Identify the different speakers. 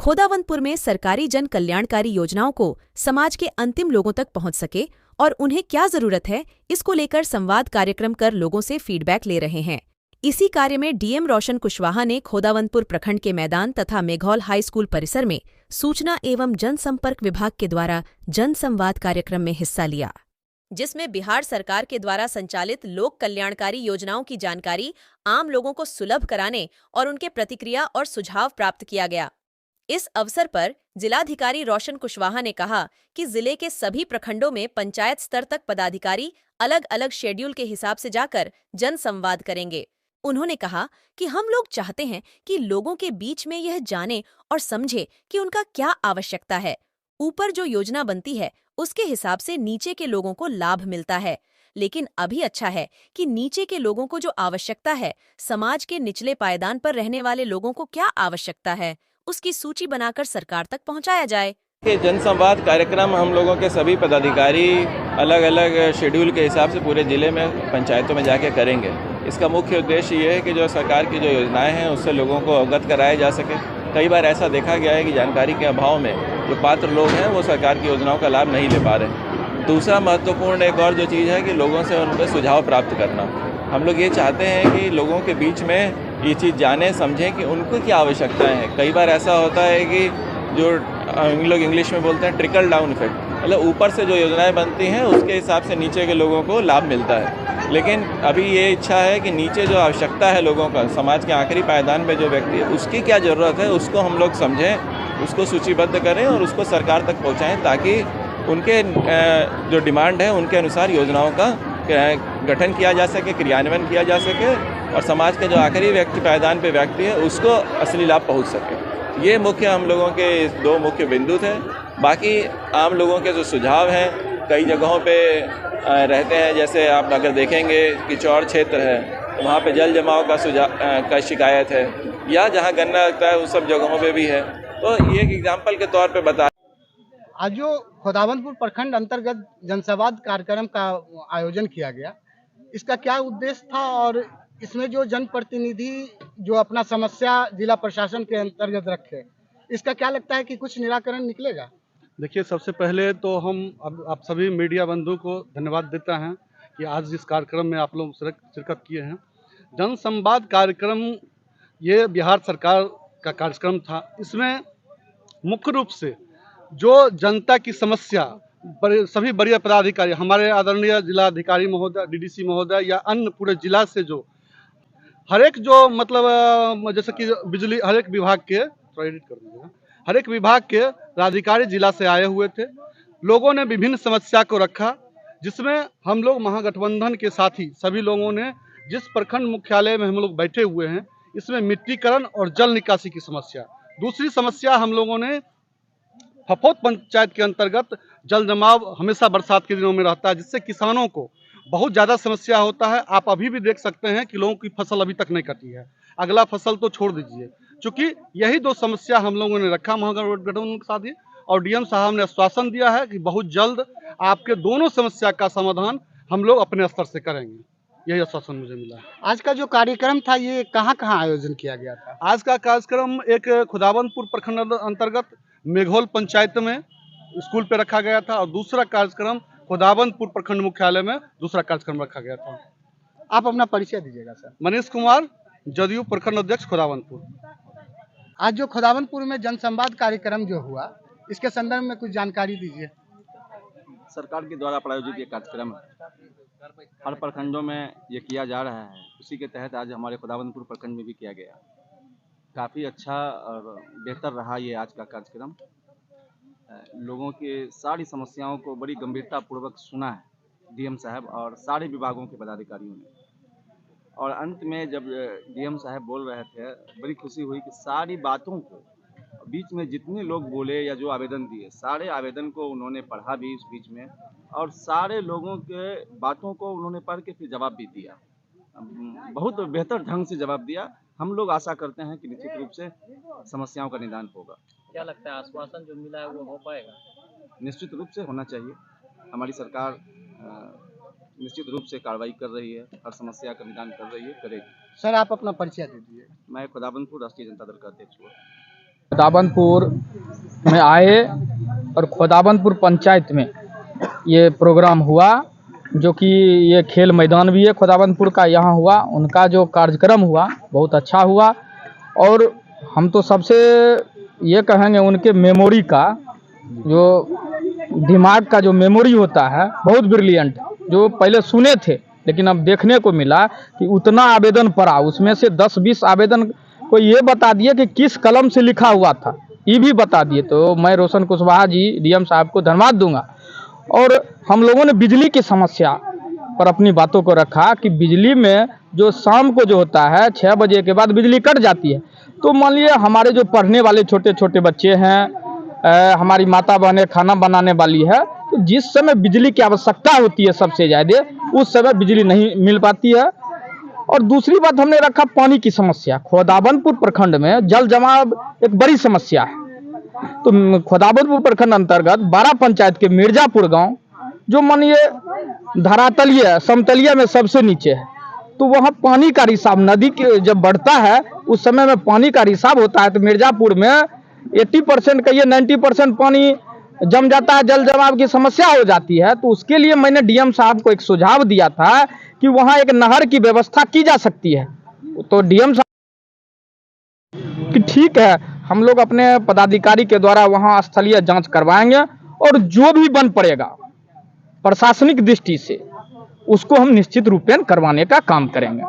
Speaker 1: खोदावंतपुर में सरकारी जन कल्याणकारी योजनाओं को समाज के अंतिम लोगों तक पहुंच सके और उन्हें क्या जरूरत है, इसको लेकर संवाद कार्यक्रम कर लोगों से फीडबैक ले रहे हैं। इसी कार्य में डीएम रोशन कुशवाहा ने खोदावंतपुर प्रखंड के मैदान तथा मेघौल हाई स्कूल परिसर में सूचना एवं जनसंपर्क विभाग के द्वारा जन संवाद कार्यक्रम में हिस्सा लिया, जिसमें बिहार सरकार के द्वारा संचालित लोक कल्याणकारी योजनाओं की जानकारी आम लोगों को सुलभ कराने और उनके प्रतिक्रिया और सुझाव प्राप्त किया गया। इस अवसर पर जिलाधिकारी रोशन कुशवाहा ने कहा कि जिले के सभी प्रखंडों में पंचायत स्तर तक पदाधिकारी अलग अलग शेड्यूल के हिसाब से जाकर जन संवाद करेंगे। उन्होंने कहा कि हम लोग चाहते हैं कि लोगों के बीच में यह जाने और समझे कि उनका क्या आवश्यकता है। ऊपर जो योजना बनती है उसके हिसाब से नीचे के लोगों को लाभ मिलता है, लेकिन अभी अच्छा है कि नीचे के लोगों को जो आवश्यकता है, समाज के निचले पायदान पर रहने वाले लोगों को क्या आवश्यकता है, उसकी सूची बनाकर सरकार तक पहुंचाया जाए।
Speaker 2: जन संवाद कार्यक्रम हम लोगों के सभी पदाधिकारी अलग अलग शेड्यूल के हिसाब से पूरे ज़िले में पंचायतों में जाके करेंगे। इसका मुख्य उद्देश्य ये है कि जो सरकार की जो योजनाएं हैं उससे लोगों को अवगत कराया जा सके। कई बार ऐसा देखा गया है कि जानकारी के अभाव में जो पात्र लोग हैं वो सरकार की योजनाओं का लाभ नहीं ले पा रहे। दूसरा महत्वपूर्ण एक और जो चीज़ है कि लोगों से उन पर सुझाव प्राप्त करना। हम लोग ये चाहते हैं कि लोगों के बीच में ये चीज़ जाने समझें कि उनको क्या आवश्यकताएँ हैं। कई बार ऐसा होता है कि जो हम लोग इंग्लिश में बोलते हैं ट्रिकल डाउन इफेक्ट, मतलब ऊपर से जो योजनाएं बनती हैं उसके हिसाब से नीचे के लोगों को लाभ मिलता है। लेकिन अभी ये इच्छा है कि नीचे जो आवश्यकता है लोगों का, समाज के आखिरी पायदान में जो व्यक्ति है उसकी क्या ज़रूरत है उसको हम लोग समझें, उसको सूचीबद्ध करें और उसको सरकार तक पहुँचाएँ, ताकि उनके जो डिमांड है उनके अनुसार योजनाओं का गठन किया जा सके, क्रियान्वयन किया जा सके और समाज के जो आखिरी व्यक्ति पायदान पे व्यक्ति है उसको असली लाभ पहुँच सके। ये मुख्य हम लोगों के दो मुख्य बिंदु थे। बाकी आम लोगों के जो सुझाव हैं कई जगहों पे रहते हैं, जैसे आप अगर देखेंगे कि चौड़ क्षेत्र है तो वहाँ पे जल जमाव का शिकायत है, या जहाँ गन्ना लगता है उस सब जगहों पे भी है। तो ये एक एग्जाम्पल के तौर पे बता।
Speaker 3: आज जो खोदावंतपुर प्रखंड अंतर्गत जनसंवाद कार्यक्रम का आयोजन किया गया, इसका क्या उद्देश्य था और इसमें जो जनप्रतिनिधि जो अपना समस्या जिला प्रशासन के अंतर्गत रखे, इसका क्या लगता है कि कुछ निराकरण निकलेगा?
Speaker 4: देखिए, सबसे पहले तो हम आप सभी मीडिया बंधु को धन्यवाद देता हैं कि आज इस कार्यक्रम में आप लोग शिरकत किए हैं। जन संवाद कार्यक्रम ये बिहार सरकार का कार्यक्रम था। इसमें मुख्य रूप से जो जनता की समस्या सभी बड़े पदाधिकारी, हमारे आदरणीय जिलाधिकारी महोदय, डीडीसी महोदय या अन्य पूरे जिला से जो हर एक जो मतलब जैसे कि बिजली हर एक विभाग के हर एक विभाग के अधिकारी जिला से आए हुए थे। लोगों ने विभिन्न समस्या को रखा, जिसमें हम लोग महागठबंधन के साथी सभी लोगों ने जिस प्रखंड मुख्यालय में हम लोग बैठे हुए हैं, इसमें मिट्टीकरण और जल निकासी की समस्या। दूसरी समस्या हम लोगों ने फफोत पंचायत के अंतर्गत जल जमाव हमेशा बरसात के दिनों में रहता है, जिससे किसानों को बहुत ज़्यादा समस्या होता है। आप अभी भी देख सकते हैं कि लोगों की फसल अभी तक नहीं कटी है, अगला फसल तो छोड़ दीजिए। चूँकि यही दो समस्या हम लोगों ने रखा महागठबंधन के साथ ही, और डीएम साहब ने आश्वासन दिया है कि बहुत जल्द आपके दोनों समस्या का समाधान हम लोग अपने स्तर से करेंगे। यही आश्वासन मुझे मिला है।
Speaker 3: आज का जो कार्यक्रम था ये कहाँ कहाँ आयोजन किया गया था?
Speaker 4: आज का कार्यक्रम एक खुदावंतपुर प्रखंड अंतर्गत मेघोल पंचायत में स्कूल पे रखा गया था, और दूसरा कार्यक्रम खुदावंतपुर प्रखंड मुख्यालय में दूसरा कार्यक्रम रखा गया था।
Speaker 3: आप अपना परिचय दीजिएगा सर।
Speaker 4: मनीष कुमार, जदयू प्रखंड अध्यक्ष खुदावंतपुर।
Speaker 3: आज जो खुदावंतपुर में जनसंवाद कार्यक्रम जो हुआ, इसके संदर्भ में कुछ जानकारी दीजिए।
Speaker 5: सरकार के द्वारा प्रायोजित ये कार्यक्रम है, हर प्रखंडों में ये किया जा रहा है। उसी के तहत आज हमारे खुदावंतपुर प्रखंड में भी किया गया। काफ़ी अच्छा और बेहतर रहा ये आज का कार्यक्रम। लोगों की सारी समस्याओं को बड़ी गंभीरतापूर्वक सुना है डीएम साहब और सारे विभागों के पदाधिकारियों ने। और अंत में जब डीएम साहब बोल रहे थे, बड़ी खुशी हुई कि सारी बातों को बीच में जितने लोग बोले या जो आवेदन दिए, सारे आवेदन को उन्होंने पढ़ा भी इस बीच में, और सारे लोगों के बातों को उन्होंने पढ़ के फिर जवाब भी दिया। बहुत बेहतर ढंग से जवाब दिया। हम लोग आशा करते हैं कि निश्चित रूप से समस्याओं का निदान होगा।
Speaker 6: क्या लगता है आश्वासन जो मिला है वो हो पाएगा?
Speaker 5: निश्चित रूप से होना चाहिए। हमारी सरकार निश्चित रूप से कार्रवाई कर रही है, हर समस्या का निदान कर रही है, करेगी।
Speaker 3: सर आप अपना परिचय दीजिए।
Speaker 5: मैं खुदावंतपुर राष्ट्रीय जनता दल का अध्यक्ष हूँ।
Speaker 7: खोदाबंदपुर में आए और खोदाबंदपुर पंचायत में ये प्रोग्राम हुआ, जो कि ये खेल मैदान भी है खोदाबंदपुर का, यहाँ हुआ। उनका जो कार्यक्रम हुआ बहुत अच्छा हुआ। और हम तो सबसे ये कहेंगे उनके मेमोरी का, जो दिमाग का जो मेमोरी होता है बहुत ब्रिलियंट। जो पहले सुने थे लेकिन अब देखने को मिला कि उतना आवेदन पड़ा, उसमें से 10-20 आवेदन को ये बता दिए कि किस कलम से लिखा हुआ था, ये भी बता दिए। तो मैं रोशन कुशवाहा जी डीएम साहब को धन्यवाद दूंगा। और हम लोगों ने बिजली की समस्या पर अपनी बातों को रखा कि बिजली में जो शाम को जो होता है 6 बजे के बाद बिजली कट जाती है, तो मान लीजिए हमारे जो पढ़ने वाले छोटे छोटे बच्चे हैं, हमारी माता बहनें खाना बनाने वाली है, तो जिस समय बिजली की आवश्यकता होती है सबसे ज़्यादा, उस समय बिजली नहीं मिल पाती है। और दूसरी बात हमने रखा पानी की समस्या। खोदाबंदपुर प्रखंड में जल जमाव एक बड़ी समस्या है। तो खोदाबंदपुर प्रखंड अंतर्गत 12 पंचायत के मिर्जापुर गांव, जो मानिए धरातलीय समतलीय में सबसे नीचे है, तो वहाँ पानी का रिसाव, नदी के जब बढ़ता है उस समय में पानी का रिसाव होता है। तो मिर्जापुर में 80% कहिए 90% पानी जम जाता है, जल जमाव की समस्या हो जाती है। तो उसके लिए मैंने डीएम साहब को एक सुझाव दिया था कि वहाँ एक नहर की व्यवस्था की जा सकती है। तो डीएम साहब कि ठीक है, हम लोग अपने पदाधिकारी के द्वारा वहाँ स्थलीय जांच करवाएंगे और जो भी बन पड़ेगा प्रशासनिक दृष्टि से उसको हम निश्चित रूपेण करवाने का काम करेंगे।